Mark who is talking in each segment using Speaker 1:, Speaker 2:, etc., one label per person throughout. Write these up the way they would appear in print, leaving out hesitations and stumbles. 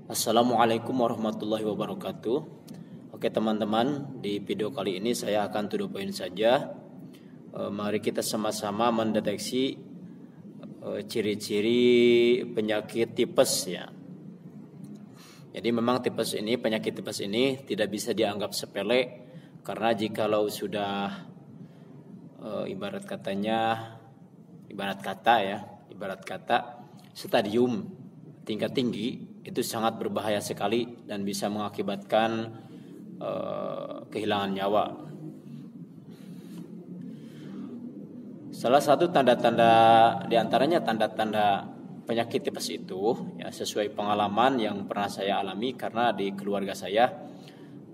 Speaker 1: Assalamualaikum warahmatullahi wabarakatuh. Oke teman-teman, di video kali ini saya akan to the point saja. Mari kita sama-sama mendeteksi ciri-ciri penyakit tipes ya. Jadi memang penyakit tipes ini tidak bisa dianggap sepele, karena jikalau sudah ibarat kata stadium tingkat tinggi, itu sangat berbahaya sekali dan bisa mengakibatkan kehilangan nyawa. Salah satu tanda-tanda diantaranya tanda-tanda penyakit tipes itu ya, sesuai pengalaman yang pernah saya alami, karena di keluarga saya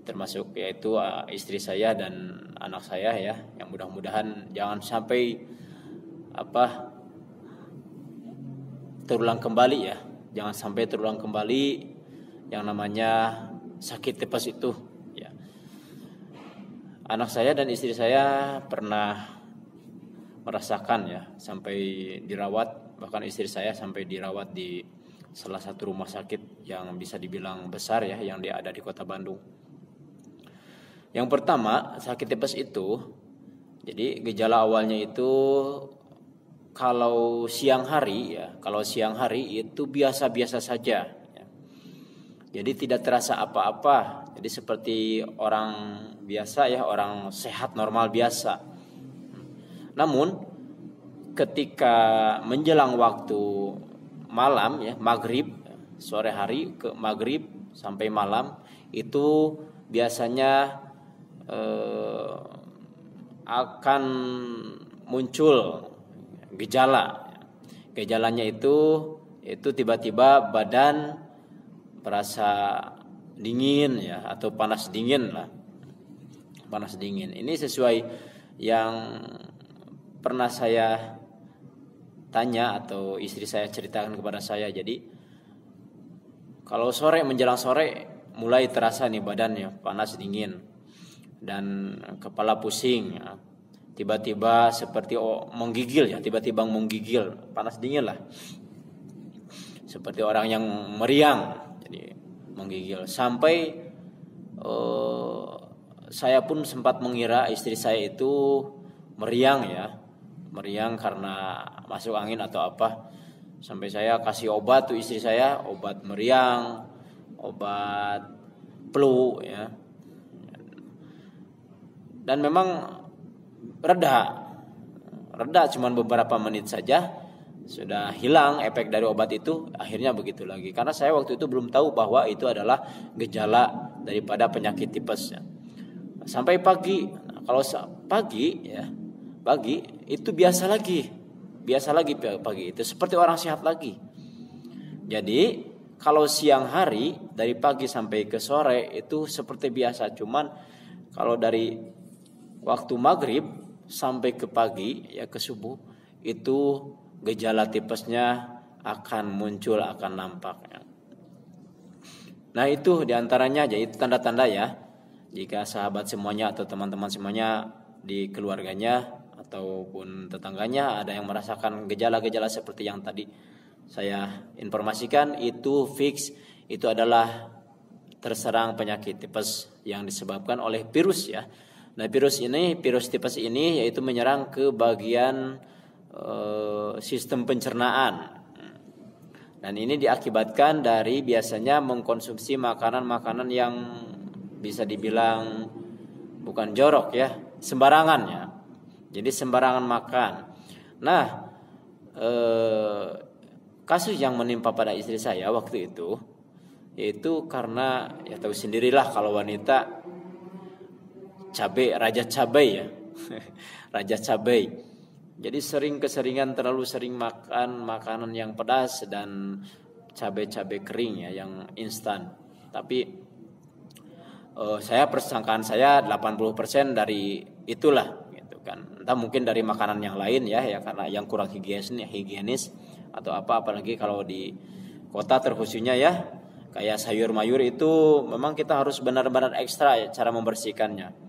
Speaker 1: termasuk yaitu istri saya dan anak saya ya, yang mudah-mudahan jangan sampai terulang kembali ya. Jangan sampai terulang kembali yang namanya sakit tipes itu ya. Anak saya dan istri saya pernah merasakan ya, sampai dirawat, bahkan istri saya sampai dirawat di salah satu rumah sakit yang bisa dibilang besar ya, yang dia ada di Kota Bandung. Yang pertama, sakit tipes itu, jadi gejala awalnya itu kalau siang hari itu biasa-biasa saja ya. Jadi tidak terasa apa-apa. Jadi seperti orang biasa ya, orang sehat normal biasa. Namun ketika menjelang waktu malam ya, maghrib, sore hari ke maghrib sampai malam, itu biasanya akan muncul gejalanya itu tiba-tiba badan berasa dingin ya, atau panas dingin. Ini sesuai yang pernah saya tanya atau istri saya ceritakan kepada saya. Jadi kalau menjelang sore mulai terasa nih badannya panas dingin dan kepala pusing ya. Tiba-tiba seperti menggigil ya, panas dingin lah, seperti orang yang meriang, jadi menggigil. Sampai saya pun sempat mengira istri saya itu meriang karena masuk angin atau apa. Sampai saya kasih obat tuh istri saya, obat meriang, obat flu ya, dan memang reda cuman beberapa menit saja sudah hilang efek dari obat itu. Akhirnya begitu lagi, karena saya waktu itu belum tahu bahwa itu adalah gejala daripada penyakit tipes ya. Sampai pagi, kalau pagi itu biasa lagi pagi itu seperti orang sehat lagi. Jadi kalau siang hari dari pagi sampai ke sore itu seperti biasa, cuman kalau dari waktu maghrib sampai ke pagi ya, ke subuh, itu gejala tipesnya akan muncul, akan nampak ya. Nah itu diantaranya, jadi itu tanda-tanda ya, jika sahabat semuanya atau teman-teman semuanya di keluarganya ataupun tetangganya ada yang merasakan gejala-gejala seperti yang tadi saya informasikan, itu fix, itu adalah terserang penyakit tipes yang disebabkan oleh virus ya. Nah virus tipes ini yaitu menyerang ke bagian sistem pencernaan, dan ini diakibatkan dari biasanya mengkonsumsi makanan-makanan yang bisa dibilang bukan jorok ya, sembarangan ya. Jadi sembarangan makan. Nah kasus yang menimpa pada istri saya waktu itu, yaitu karena ya tahu sendirilah kalau wanita raja cabai ya. Raja cabai. Jadi keseringan terlalu sering makan makanan yang pedas dan cabai-cabai kering ya, yang instan. Tapi persangkaan saya 80% dari itulah gitu kan. Entah mungkin dari makanan yang lain ya karena yang kurang higienis atau apalagi kalau di kota terkhususnya ya, kayak sayur mayur itu memang kita harus benar-benar ekstra ya cara membersihkannya.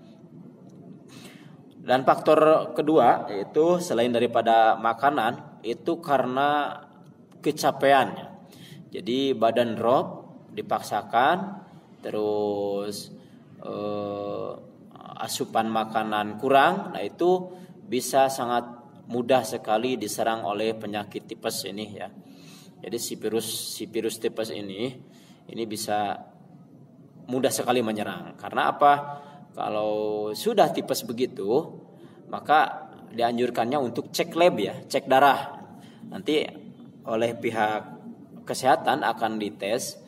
Speaker 1: Dan faktor kedua yaitu selain daripada makanan, itu karena kecapean. Jadi badan drop dipaksakan, terus asupan makanan kurang, nah itu bisa sangat mudah sekali diserang oleh penyakit tipes ini ya. Jadi si virus tipes ini bisa mudah sekali menyerang. Karena apa? Kalau sudah tipes begitu, maka dianjurkannya untuk cek lab ya, cek darah. Nanti oleh pihak kesehatan akan dites.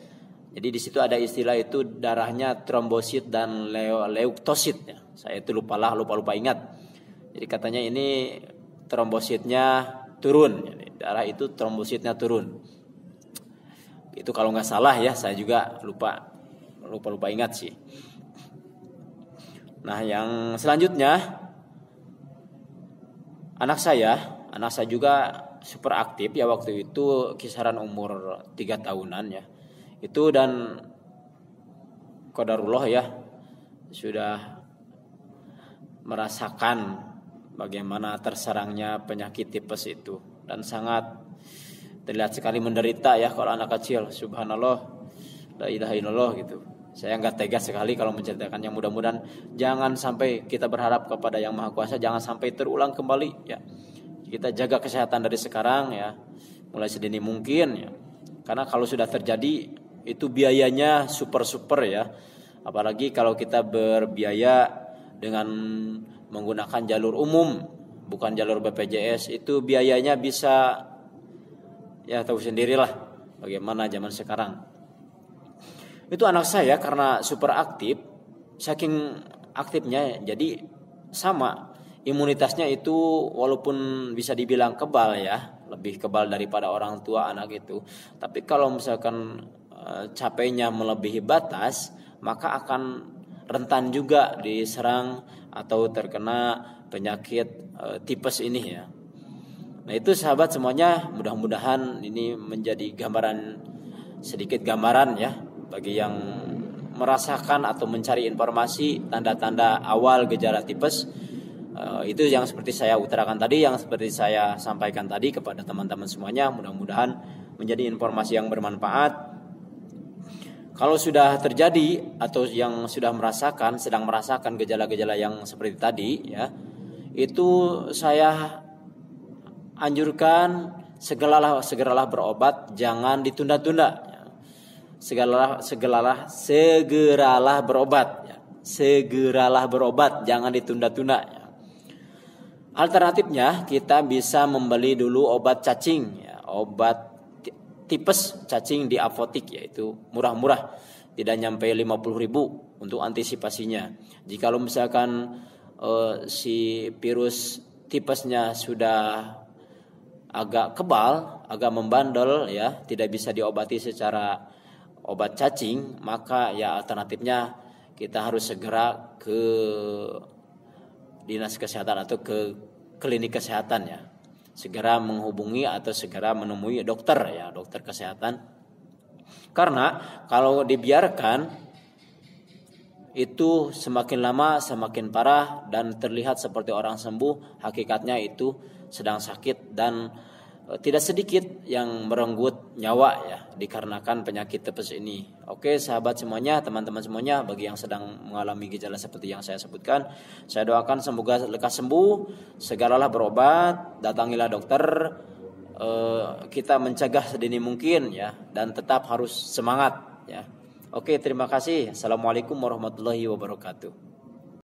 Speaker 1: Jadi di situ ada istilah itu darahnya trombosit dan leuktosit ya. Saya itu lupa ingat. Jadi katanya ini trombositnya turun, darah itu trombositnya turun. Itu kalau nggak salah ya, saya juga lupa ingat sih. Nah, yang selanjutnya anak saya juga super aktif ya waktu itu, kisaran umur 3 tahunan ya. Itu dan qadarullah ya sudah merasakan bagaimana terserangnya penyakit tipes itu, dan sangat terlihat sekali menderita ya kalau anak kecil. Subhanallah, la ilaha illallah gitu. Saya nggak tega sekali kalau menceritakannya. Mudah-mudahan jangan sampai, kita berharap kepada Yang Maha Kuasa jangan sampai terulang kembali ya. Kita jaga kesehatan dari sekarang ya, mulai sedini mungkin ya. Karena kalau sudah terjadi itu biayanya super ya. Apalagi kalau kita berbiaya dengan menggunakan jalur umum, bukan jalur BPJS, itu biayanya bisa, ya tahu sendirilah bagaimana zaman sekarang. Itu anak saya karena super aktif, saking aktifnya jadi sama imunitasnya itu, walaupun bisa dibilang kebal ya, lebih kebal daripada orang tua anak itu. Tapi kalau misalkan capeknya melebihi batas, maka akan rentan juga diserang atau terkena penyakit tipes ini ya. Nah itu sahabat semuanya, mudah-mudahan ini menjadi sedikit gambaran ya bagi yang merasakan atau mencari informasi tanda-tanda awal gejala tipes. Itu yang seperti saya utarakan tadi, yang seperti saya sampaikan tadi kepada teman-teman semuanya. Mudah-mudahan menjadi informasi yang bermanfaat. Kalau sudah terjadi atau yang sudah sedang merasakan gejala-gejala yang seperti tadi ya, itu saya anjurkan segeralah berobat, jangan ditunda-tunda. Segeralah berobat ya. Segeralah berobat, jangan ditunda-tunda ya. Alternatifnya kita bisa membeli dulu obat cacing ya, obat tipes cacing di apotik, yaitu murah-murah, tidak nyampe 50.000 untuk antisipasinya. Jika misalkan si virus tipesnya sudah agak kebal, agak membandel ya, tidak bisa diobati secara obat cacing, maka ya alternatifnya kita harus segera ke dinas kesehatan atau ke klinik kesehatan ya. Segera menghubungi atau segera menemui dokter ya, dokter kesehatan. Karena kalau dibiarkan itu semakin lama semakin parah dan terlihat seperti orang sembuh, hakikatnya itu sedang sakit dan tidak sedikit yang merenggut nyawa ya dikarenakan penyakit tipes ini. Oke sahabat semuanya, teman-teman semuanya, bagi yang sedang mengalami gejala seperti yang saya sebutkan, saya doakan semoga lekas sembuh, segeralah berobat, datangilah dokter, kita mencegah sedini mungkin ya, dan tetap harus semangat ya. Oke, terima kasih. Assalamualaikum warahmatullahi wabarakatuh.